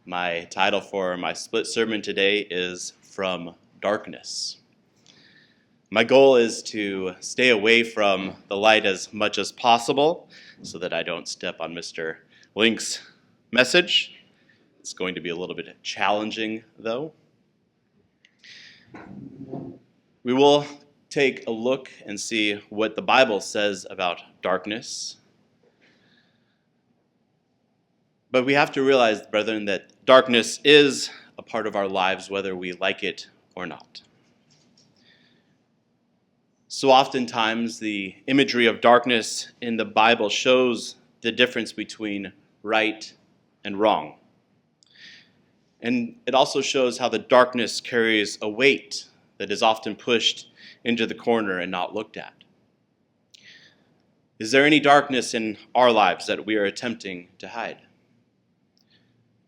My title for my split sermon today is From Darkness. My goal is to stay away from the light as much as possible so that I don't step on Mr. Link's message. It's going to be a little bit challenging, though. We will take a look and see what the Bible says about darkness. But we have to realize, brethren, that darkness is a part of our lives, whether we like it or not. So oftentimes, the imagery of darkness in the Bible shows the difference between right and wrong. And it also shows how the darkness carries a weight that is often pushed into the corner and not looked at. Is there any darkness in our lives that we are attempting to hide?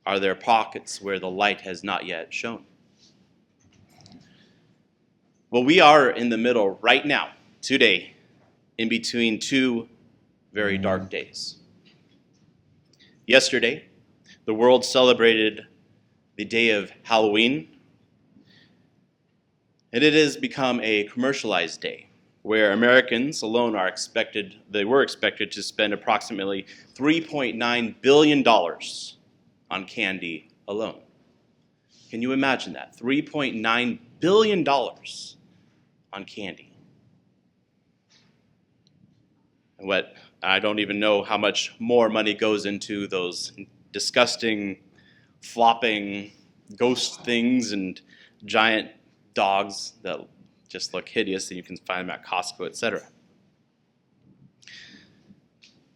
Are there pockets where the light has not yet shone? Well, we are in the middle right now, today, in between two very dark days. Yesterday, the world celebrated the day of Halloween, and it has become a commercialized day where Americans alone were expected to spend approximately $3.9 billion on candy alone. Can you imagine that? $3.9 billion on candy. And I don't even know how much more money goes into those disgusting, flopping ghost things and giant dogs that just look hideous and you can find them at Costco, etc.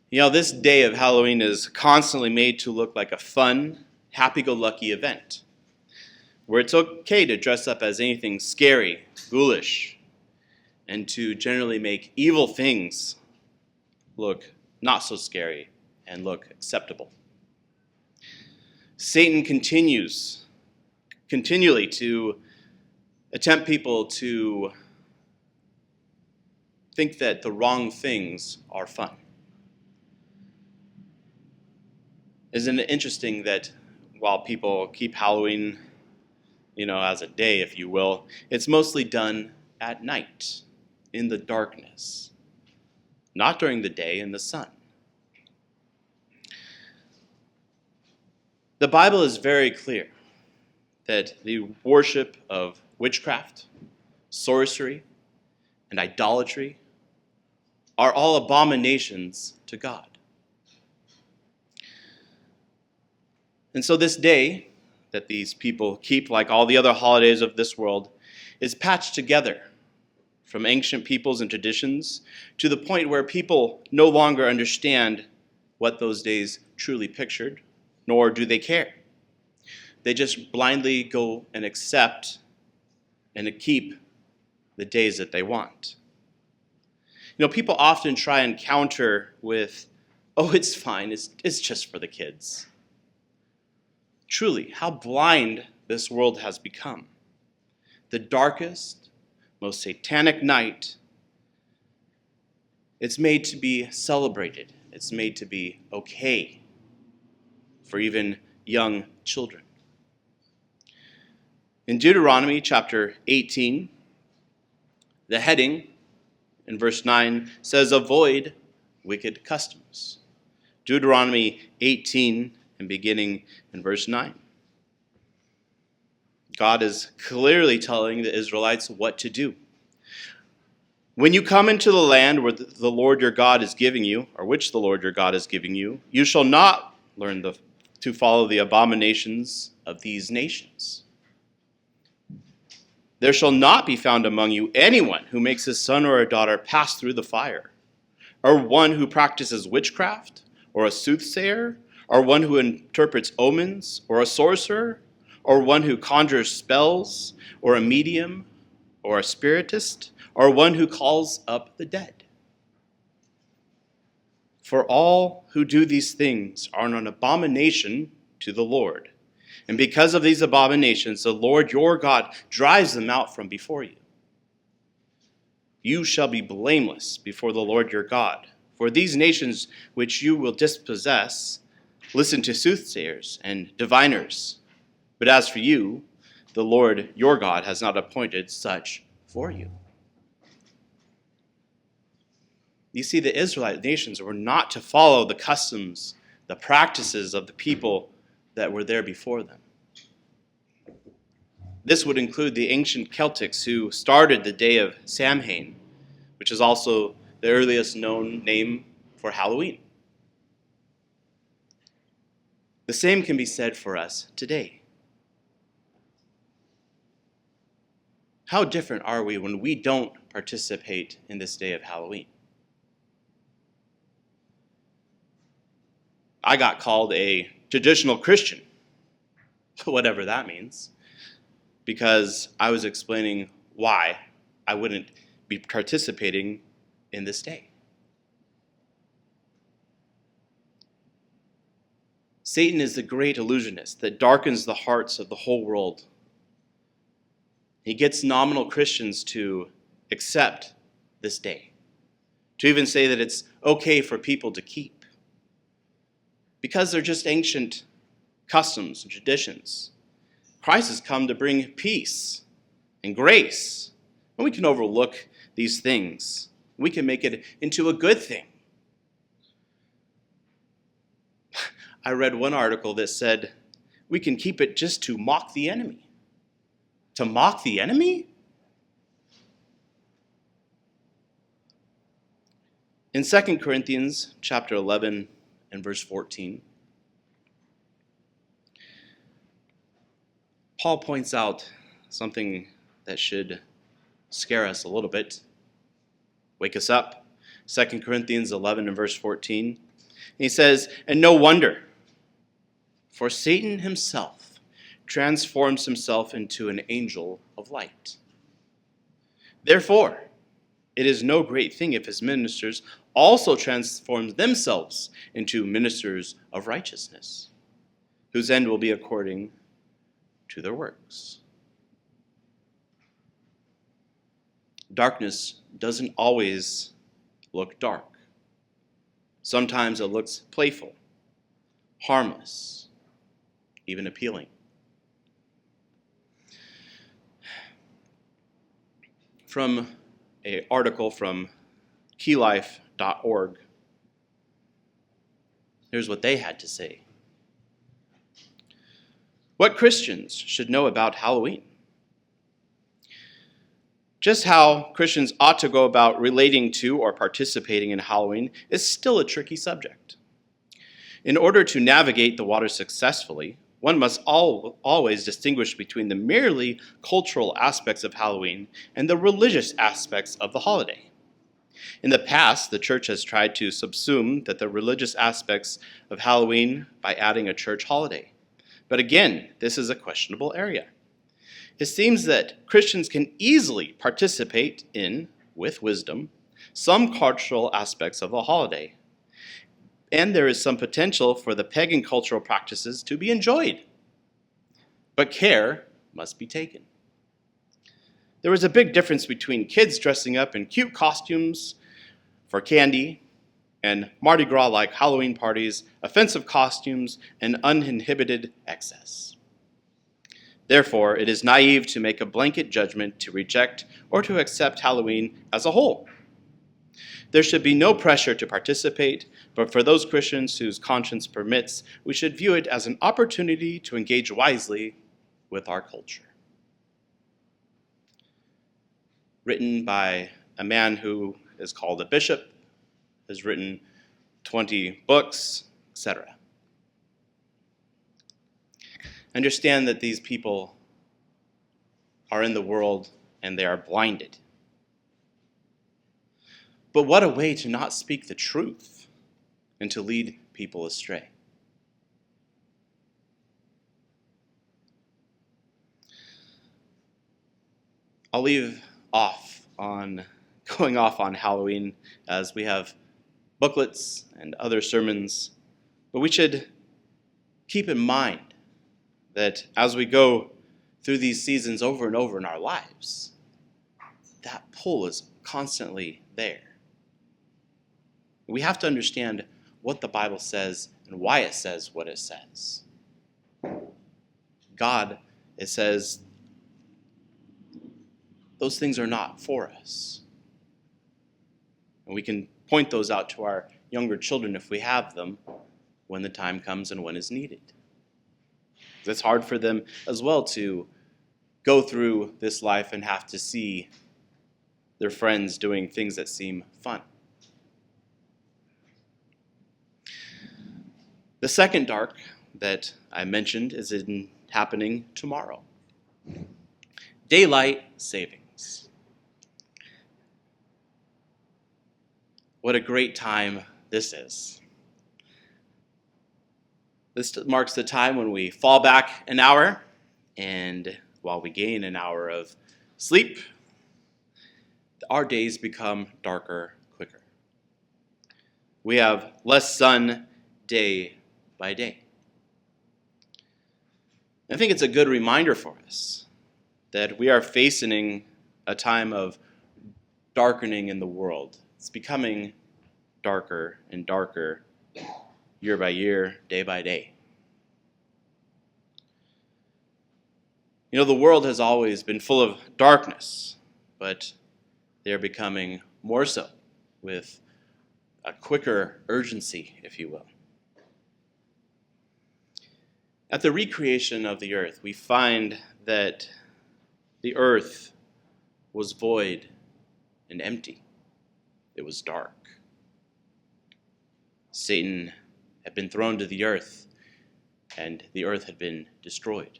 You know, this day of Halloween is constantly made to look like a fun, happy-go-lucky event, where it's okay to dress up as anything scary, ghoulish, and to generally make evil things look not so scary and look acceptable. Satan continually to attempt people to think that the wrong things are fun. Isn't it interesting that while people keep Halloween, as a day, if you will, it's mostly done at night, in the darkness, not during the day in the sun. The Bible is very clear that the worship of witchcraft, sorcery, and idolatry are all abominations to God. And so this day that these people keep, like all the other holidays of this world, is patched together from ancient peoples and traditions to the point where people no longer understand what those days truly pictured, nor do they care. They just blindly go and accept and keep the days that they want. People often try and counter with, oh, it's fine, it's just for the kids. Truly, how blind this world has become. The darkest, most satanic night, it's made to be celebrated. It's made to be okay for even young children. In Deuteronomy chapter 18, the heading in verse 9 says, avoid wicked customs. Deuteronomy 18 and beginning in verse 9. God is clearly telling the Israelites what to do. When you come into the land where the Lord your God is giving you, or which the Lord your God is giving you, you shall not learn to follow the abominations of these nations. There shall not be found among you anyone who makes his son or a daughter pass through the fire, or one who practices witchcraft, or a soothsayer, or one who interprets omens, or a sorcerer, or one who conjures spells, or a medium, or a spiritist, or one who calls up the dead. For all who do these things are an abomination to the Lord. And because of these abominations, the Lord your God drives them out from before you. You shall be blameless before the Lord your God. For these nations which you will dispossess Listen to soothsayers and diviners. But as for you, the Lord your God has not appointed such for you. You see, the Israelite nations were not to follow the customs, the practices of the people that were there before them. This would include the ancient Celtics who started the day of Samhain, which is also the earliest known name for Halloween. The same can be said for us today. How different are we when we don't participate in this day of Halloween? I got called a traditional Christian, whatever that means, because I was explaining why I wouldn't be participating in this day. Satan is the great illusionist that darkens the hearts of the whole world. He gets nominal Christians to accept this day, to even say that it's okay for people to keep, because they're just ancient customs and traditions. Christ has come to bring peace and grace, and we can overlook these things. We can make it into a good thing. I read one article that said we can keep it just to mock the enemy. To mock the enemy? In 2 Corinthians chapter 11 and verse 14, Paul points out something that should scare us a little bit, wake us up. 2 Corinthians 11 and verse 14. He says, "And no wonder, for Satan himself transforms himself into an angel of light. Therefore, it is no great thing if his ministers also transform themselves into ministers of righteousness, whose end will be according to their works." Darkness doesn't always look dark. Sometimes it looks playful, harmless, even appealing. From an article from keylife.org, here's what they had to say. What Christians should know about Halloween. Just how Christians ought to go about relating to or participating in Halloween is still a tricky subject. In order to navigate the water successfully, one must always distinguish between the merely cultural aspects of Halloween and the religious aspects of the holiday. In the past, the church has tried to subsume the religious aspects of Halloween by adding a church holiday. But again, this is a questionable area. It seems that Christians can easily participate in, with wisdom, some cultural aspects of the holiday. And there is some potential for the pagan cultural practices to be enjoyed. But care must be taken. There is a big difference between kids dressing up in cute costumes for candy and Mardi Gras-like Halloween parties, offensive costumes, and uninhibited excess. Therefore, it is naive to make a blanket judgment to reject or to accept Halloween as a whole. There should be no pressure to participate, but for those Christians whose conscience permits, we should view it as an opportunity to engage wisely with our culture. Written by a man who is called a bishop, has written 20 books, etc. Understand that these people are in the world and they are blinded. But what a way to not speak the truth and to lead people astray. I'll leave off on going off on Halloween as we have booklets and other sermons, but we should keep in mind that as we go through these seasons over and over in our lives, that pull is constantly there. We have to understand what the Bible says and why it says what it says. God, it says, those things are not for us. And we can point those out to our younger children if we have them when the time comes and when is needed. It's hard for them as well to go through this life and have to see their friends doing things that seem fun. The second dark that I mentioned is happening tomorrow. Daylight savings. What a great time this is. This marks the time when we fall back an hour, and while we gain an hour of sleep, our days become darker quicker. We have less sun day by day. I think it's a good reminder for us that we are facing a time of darkening in the world. It's becoming darker and darker year by year, day by day. You know, the world has always been full of darkness, but they're becoming more so with a quicker urgency, if you will. At the recreation of the earth, we find that the earth was void and empty. It was dark. Satan had been thrown to the earth, and the earth had been destroyed.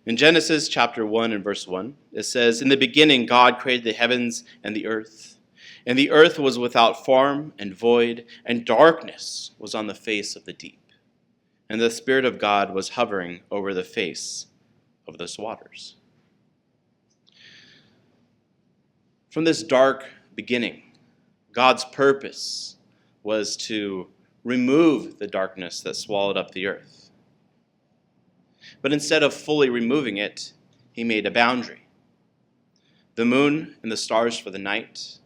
In Genesis chapter 1 and verse 1, it says, "In the beginning God created the heavens and the earth was without form and void, and darkness was on the face of the deep. And the Spirit of God was hovering over the face of those waters." From this dark beginning, God's purpose was to remove the darkness that swallowed up the earth. But instead of fully removing it, he made a boundary. The moon and the stars for the night,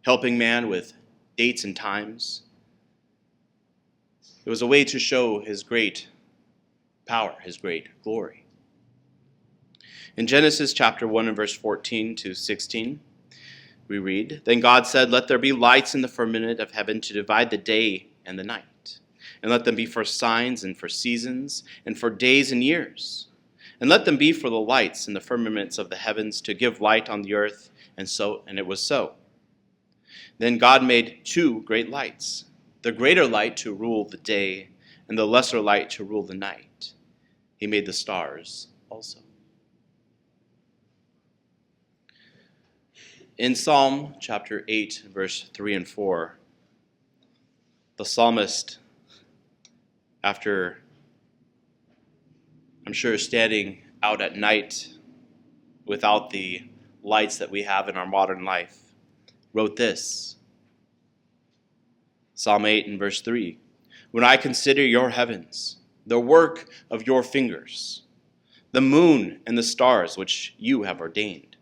helping man with dates and times. It was a way to show his great power, his great glory. In Genesis chapter 1 and verse 14 to 16, we read, "Then God said, 'Let there be lights in the firmament of heaven to divide the day and the night, and let them be for signs and for seasons and for days and years. And let them be for the lights in the firmaments of the heavens to give light on the earth.' And it was so. Then God made two great lights, the greater light to rule the day, and the lesser light to rule the night. He made the stars also." In Psalm chapter 8, verse 3 and 4, the psalmist, after, I'm sure, standing out at night without the lights that we have in our modern life, wrote this. Psalm 8 and verse 3, "When I consider your heavens, the work of your fingers, the moon and the stars which you have ordained.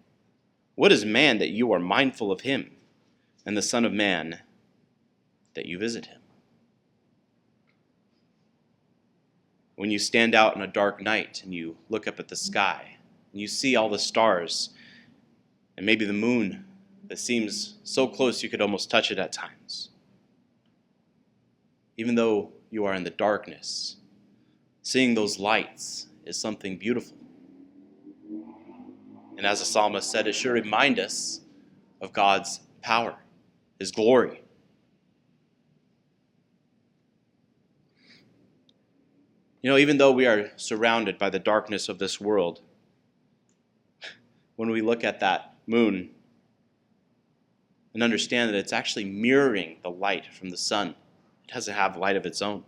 What is man that you are mindful of him, and the Son of Man that you visit him?" When you stand out on a dark night and you look up at the sky, and you see all the stars, and maybe the moon that seems so close you could almost touch it at times. Even though you are in the darkness, seeing those lights is something beautiful. And as the psalmist said, it should remind us of God's power, his glory. You know, even though we are surrounded by the darkness of this world, when we look at that moon and understand that it's actually mirroring the light from the sun, it doesn't have light of its own,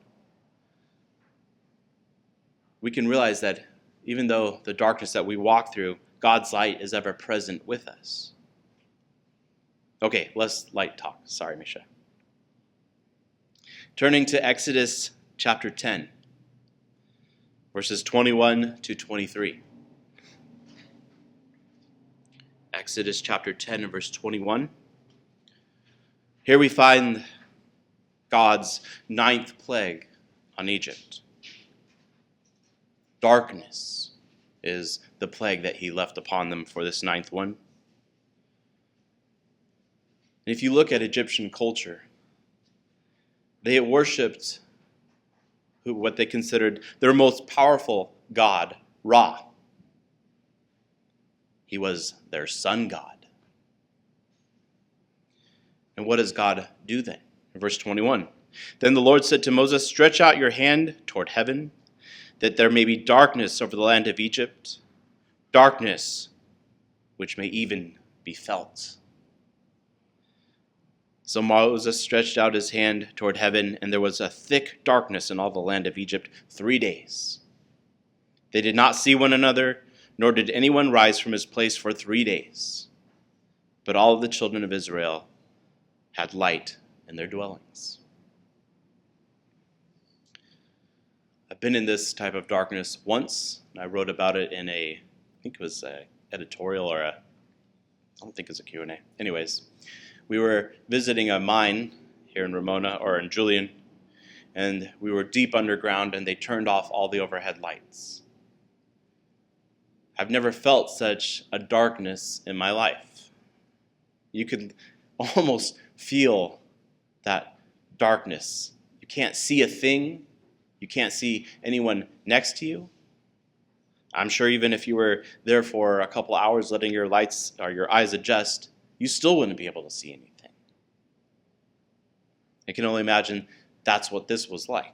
we can realize that even though the darkness that we walk through, God's light is ever present with us. Okay, less light talk. Sorry, Misha. Turning to Exodus chapter 10, verses 21 to 23. Exodus chapter 10 and verse 21. Here we find God's ninth plague on Egypt. Darkness is the plague that he left upon them for this ninth one. And if you look at Egyptian culture, they worshipped what they considered their most powerful god, Ra. He was their sun god. And what does God do then? In verse 21, then the Lord said to Moses, stretch out your hand toward heaven, that there may be darkness over the land of Egypt, darkness which may even be felt. So Moses stretched out his hand toward heaven, and there was a thick darkness in all the land of Egypt 3 days. They did not see one another, nor did anyone rise from his place for 3 days. But all of the children of Israel had light in their dwellings. I've been in this type of darkness once, and I wrote about it in I think it was an editorial or I don't think it was a Q&A. Anyways, we were visiting a mine here in Ramona, or in Julian, and we were deep underground, and they turned off all the overhead lights. I've never felt such a darkness in my life. You could almost feel that darkness. You can't see a thing. You can't see anyone next to you. I'm sure even if you were there for a couple hours letting your lights or your eyes adjust, you still wouldn't be able to see anything. I can only imagine that's what this was like.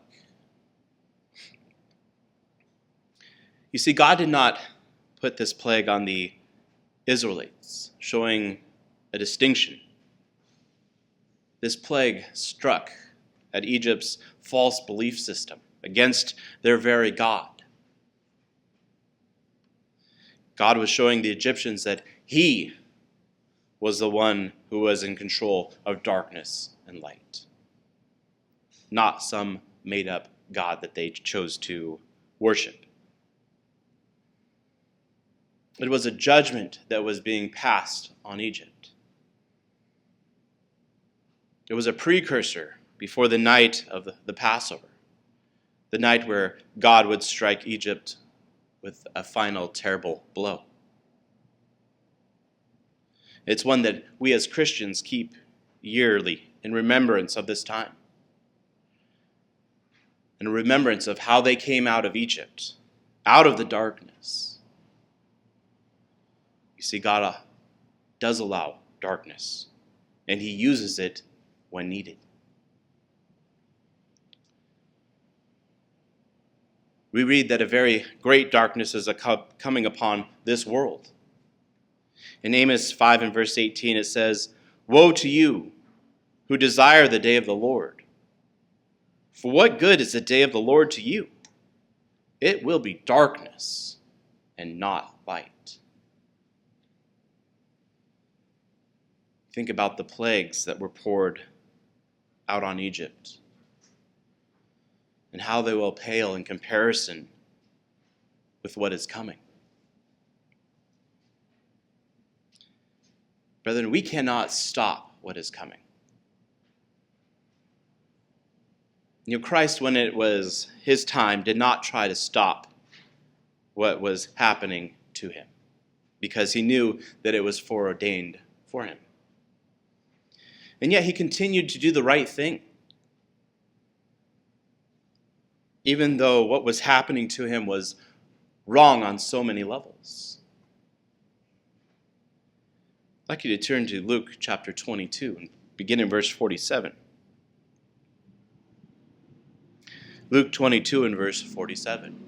You see, God did not put this plague on the Israelites, showing a distinction. This plague struck at Egypt's false belief system against their very God. God was showing the Egyptians that he was the one who was in control of darkness and light, not some made-up God that they chose to worship. It was a judgment that was being passed on Egypt. It was a precursor before the night of the Passover, the night where God would strike Egypt with a final terrible blow. It's one that we as Christians keep yearly in remembrance of this time, in remembrance of how they came out of Egypt, out of the darkness. You see, God does allow darkness, and he uses it when needed. We read that a very great darkness is coming upon this world. In Amos 5 and verse 18 it says, woe to you who desire the day of the Lord. For what good is the day of the Lord to you? It will be darkness and not light. Think about the plagues that were poured out on Egypt and how they will pale in comparison with what is coming. Brethren, we cannot stop what is coming. Christ, when it was his time, did not try to stop what was happening to him because he knew that it was foreordained for him. And yet he continued to do the right thing, even though what was happening to him was wrong on so many levels. I'd like you to turn to Luke chapter 22 and begin in verse 47. Luke 22 and verse 47.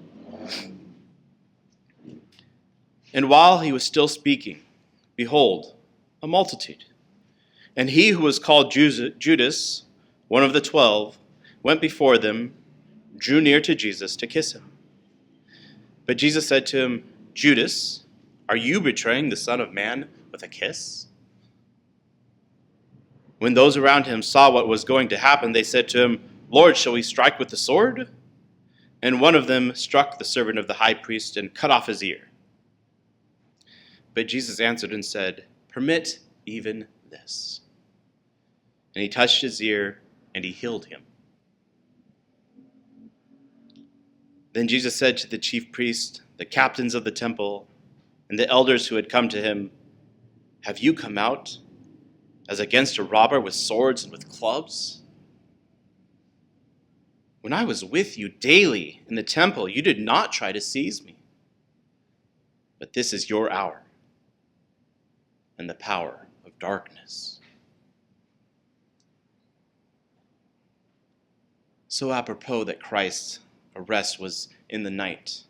And while he was still speaking, behold, a multitude. And he who was called Judas, one of the 12, went before them, drew near to Jesus to kiss him. But Jesus said to him, Judas, are you betraying the Son of Man with a kiss? When those around him saw what was going to happen, they said to him, Lord, shall we strike with the sword? And one of them struck the servant of the high priest and cut off his ear. But Jesus answered and said, permit even this. And he touched his ear, and he healed him. Then Jesus said to the chief priests, the captains of the temple, and the elders who had come to him, "Have you come out as against a robber with swords and with clubs? When I was with you daily in the temple, you did not try to seize me. But this is your hour and the power of darkness." So apropos that Christ's arrest was in the night,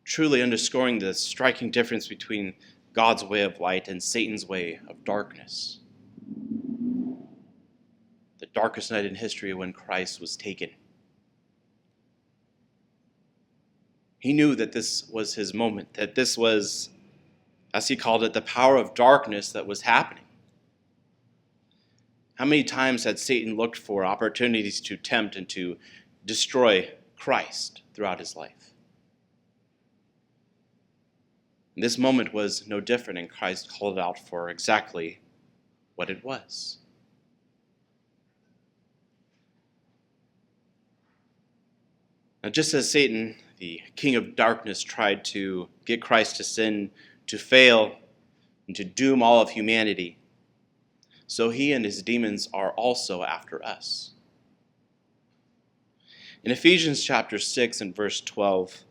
truly underscoring the striking difference between God's way of light and Satan's way of darkness. The darkest night in history when Christ was taken. He knew that this was his moment, that this was, as he called it, the power of darkness that was happening. How many times had Satan looked for opportunities to tempt and to destroy Christ throughout his life? And this moment was no different, and Christ called out for exactly what it was. Now, just as Satan, the king of darkness, tried to get Christ to sin, to fail, and to doom all of humanity, so he and his demons are also after us. In Ephesians chapter 6 and verse 12,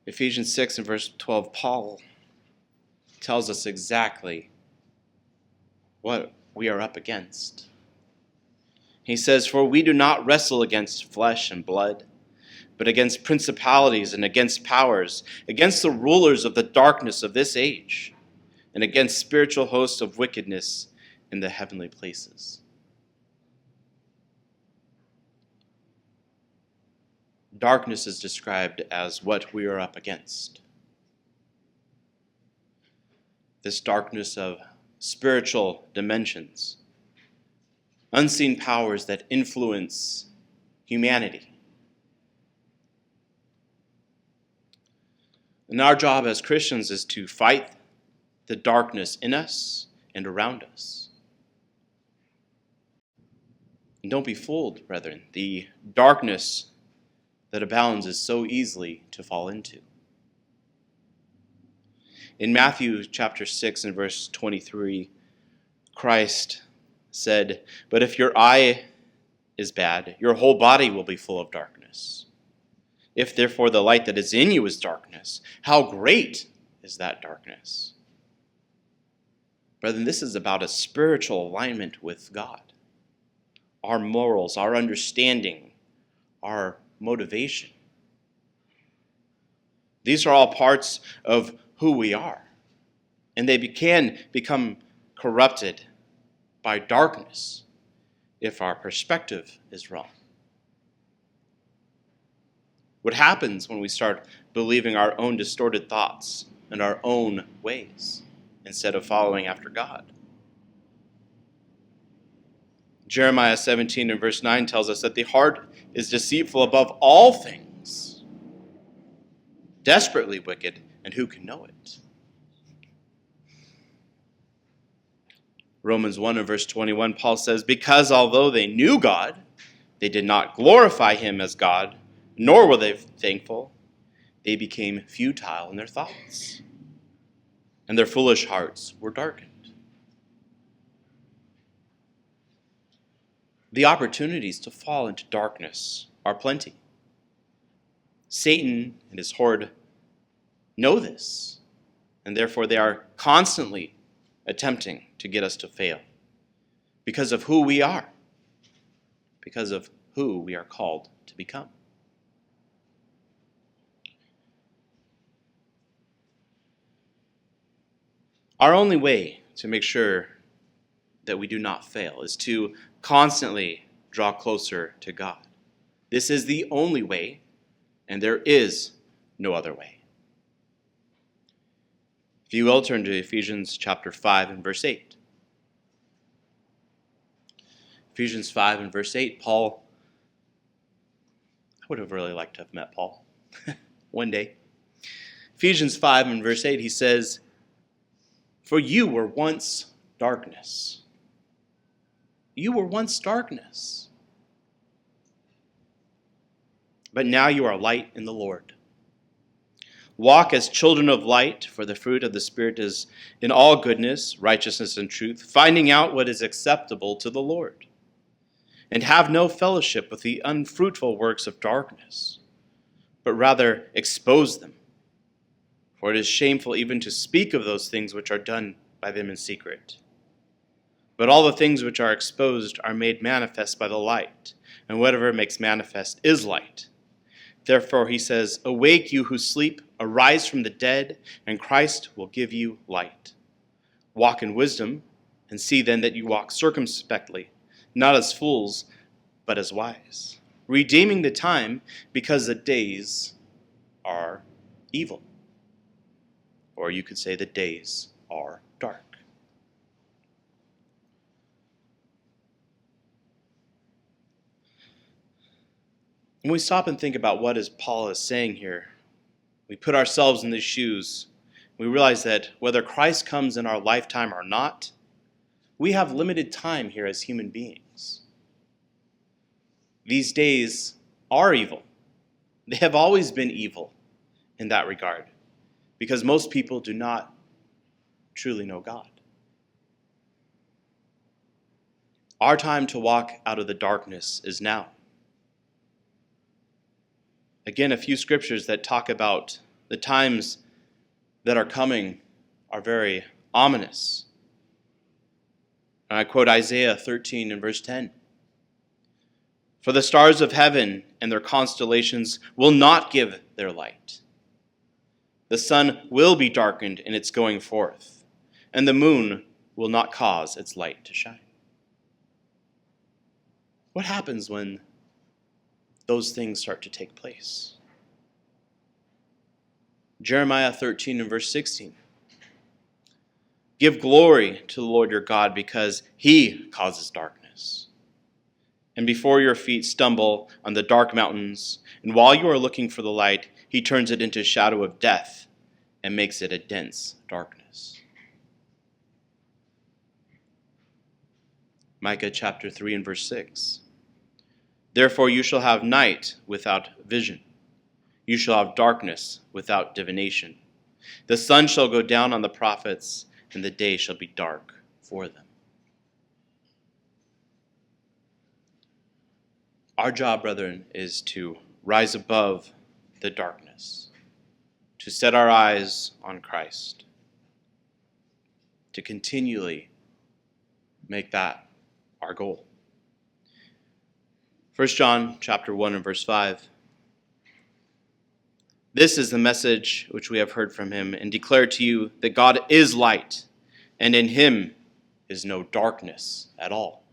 Ephesians 6 and verse 12, Paul tells us exactly what we are up against. He says, "For we do not wrestle against flesh and blood, but against principalities and against powers, against the rulers of the darkness of this age, and against spiritual hosts of wickedness in the heavenly places." Darkness is described as what we are up against. This darkness of spiritual dimensions, unseen powers that influence humanity. And our job as Christians is to fight the darkness in us and around us. And don't be fooled, brethren. The darkness that abounds is so easily to fall into. In Matthew chapter 6 and verse 23, Christ said, "But if your eye is bad, your whole body will be full of darkness. If therefore the light that is in you is darkness, how great is that darkness?" Brethren, this is about a spiritual alignment with God. Our morals, our understanding, our motivation. These are all parts of who we are, and they can become corrupted by darkness if our perspective is wrong. What happens when we start believing our own distorted thoughts and our own ways instead of following after God? Jeremiah 17 and verse 9 tells us that the heart is deceitful above all things, desperately wicked, and who can know it? Romans 1 and verse 21, Paul says, "Because although they knew God, they did not glorify him as God, nor were they thankful. They became futile in their thoughts, and their foolish hearts were darkened." The opportunities to fall into darkness are plenty. Satan and his horde know this, and therefore they are constantly attempting to get us to fail because of who we are, because of who we are called to become. Our only way to make sure that we do not fail is to constantly draw closer to God. This is the only way, and there is no other way. If you will, turn to Ephesians chapter 5 and verse 8. Ephesians 5 and verse 8, Paul, I would have really liked to have met Paul one day. Ephesians 5 and verse 8, he says, For you were once darkness. You were once darkness. But now you are light in the Lord. Walk as children of light, for the fruit of the Spirit is in all goodness, righteousness, and truth, finding out what is acceptable to the Lord. And have no fellowship with the unfruitful works of darkness, but rather expose them. For it is shameful even to speak of those things which are done by them in secret. But all the things which are exposed are made manifest by the light, and whatever makes manifest is light. Therefore he says, awake you who sleep, arise from the dead, and Christ will give you light. Walk in wisdom, and see then that you walk circumspectly, not as fools, but as wise, redeeming the time, because the days are evil. Or you could say the days are dark. When we stop and think about what Paul is saying here, we put ourselves in these shoes. We realize that whether Christ comes in our lifetime or not, we have limited time here as human beings. These days are evil. They have always been evil in that regard, because most people do not truly know God. Our time to walk out of the darkness is now. Again, a few scriptures that talk about the times that are coming are very ominous. And I quote Isaiah 13 and verse 10. For the stars of heaven and their constellations will not give their light. The sun will be darkened in its going forth, and the moon will not cause its light to shine. What happens when those things start to take place? Jeremiah 13 and verse 16. Give glory to the Lord your God, because he causes darkness, and before your feet stumble on the dark mountains, and while you are looking for the light, he turns it into a shadow of death and makes it a dense darkness. Micah chapter 3 and verse 6. Therefore you shall have night without vision. You shall have darkness without divination. The sun shall go down on the prophets, and the day shall be dark for them. Our job, brethren, is to rise above the darkness, to set our eyes on Christ, to continually make that our goal. 1 John chapter 1 and verse 5. This is the message which we have heard from him and declare to you, that God is light, and in him is no darkness at all.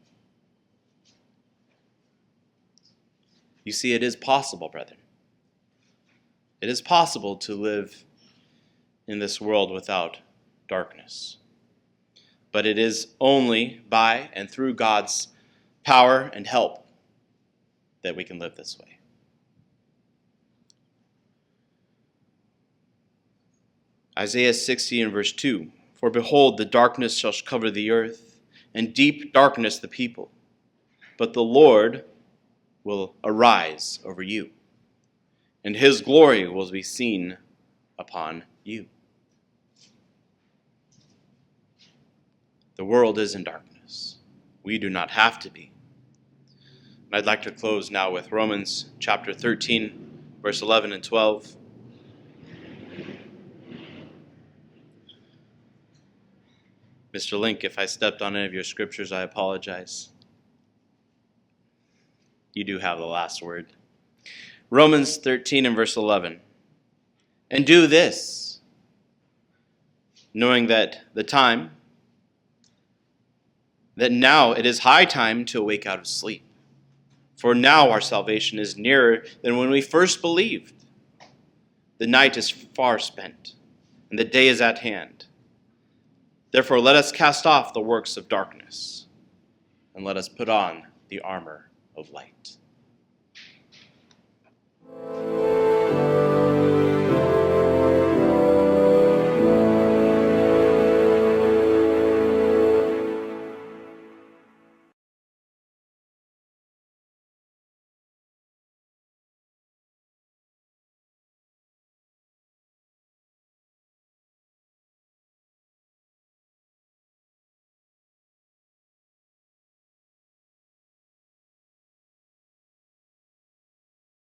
You see, it is possible, brethren. It is possible to live in this world without darkness. But it is only by and through God's power and help that we can live this way. Isaiah 60 and verse 2. For behold, the darkness shall cover the earth, and deep darkness the people. But the Lord will arise over you, and his glory will be seen upon you. The world is in darkness. We do not have to be. And I'd like to close now with Romans chapter 13, verse 11 and 12. Mr. Link, if I stepped on any of your scriptures, I apologize. You do have the last word. Romans 13 and verse 11. And do this, knowing that now it is high time to awake out of sleep. For now our salvation is nearer than when we first believed. The night is far spent, and the day is at hand. Therefore let us cast off the works of darkness, and let us put on the armor of light.